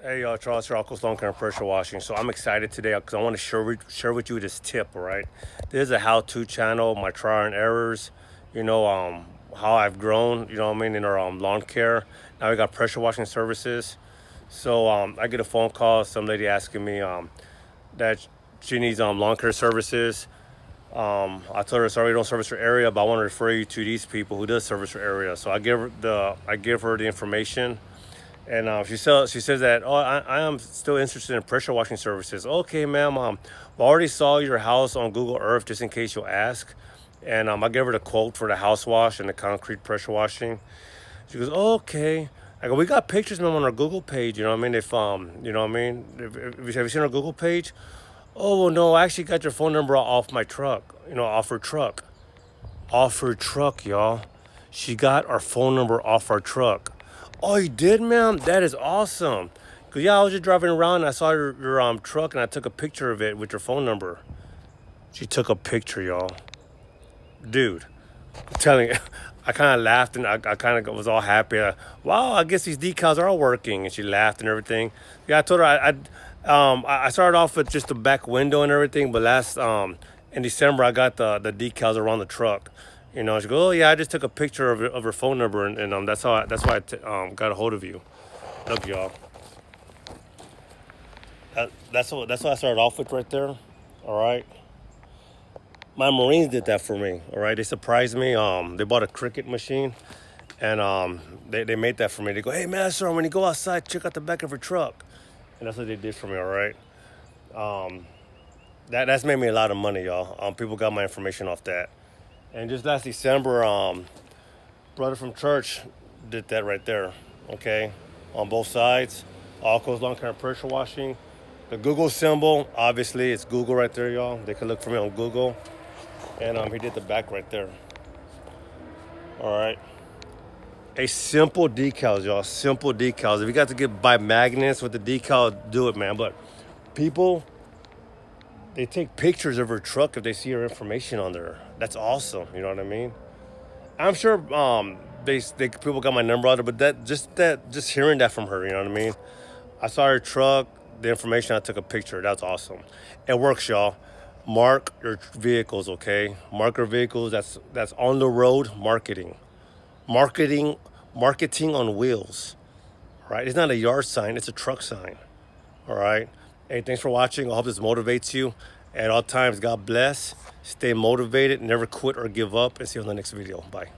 Hey, Charles here, AllCoastLawncare and Pressure Washing. So I'm excited today because I want to share with you this tip, all right? This is a how-to channel, my trial and errors, how I've grown, you know what I mean, in our lawn care. Now we got pressure washing services. So I get a phone call, some lady asking me that she needs lawn care services. I told her, sorry, we don't service her area, but I want to refer you to these people who does service her area. So I give her the information. And she says that, oh, I am still interested in pressure washing services. Okay, ma'am. I already saw your house on Google Earth, just in case you'll ask. And I gave her the quote for the house wash and the concrete pressure washing. She goes, oh, okay. I go, we got pictures, ma'am, on our Google page. You know what I mean? If you know what I mean? Have you seen our Google page? Oh, well, no, I actually got your phone number off my truck. You know, off her truck. Off her truck, y'all. She got our phone number off our truck. Oh, you did, ma'am? That is awesome. Cause yeah, I was just driving around and I saw your truck and I took a picture of it with your phone number. She took a picture, y'all. Dude, I'm telling you, I kind of laughed and I kind of was all happy. Wow, I guess these decals are all working. And she laughed and everything. Yeah, I told her I started off with just the back window and everything, but in December I got the decals around the truck. You know, she goes, oh yeah, I just took a picture of her phone number and that's why I got a hold of you. Look, y'all. That's what I started off with right there. All right. My Marines did that for me. All right. They surprised me. They bought a Cricut machine, and they made that for me. They go, hey master, when you go outside, check out the back of her truck, and that's what they did for me. All right. That's made me a lot of money, y'all. People got my information off that. And just last December, brother from church did that right there, okay? On both sides, AllCoastLawncare and pressure washing. The Google symbol, obviously, it's Google right there, y'all. They can look for me on Google. And he did the back right there. All right. A simple decals, y'all, simple decals. If you got to buy magnets with the decal, do it, man. But people, they take pictures of her truck if they see her information on there. That's awesome. You know what I mean? I'm sure people got my number out of it, but just hearing that from her, you know what I mean? I saw her truck, the information, I took a picture. That's awesome. It works, y'all. Mark your vehicles, okay? Mark your vehicles. That's on the road marketing. Marketing on wheels. All right? It's not a yard sign, it's a truck sign. All right. Hey, thanks for watching. I hope this motivates you. At all times, God bless. Stay motivated. Never quit or give up. And see you on the next video. Bye.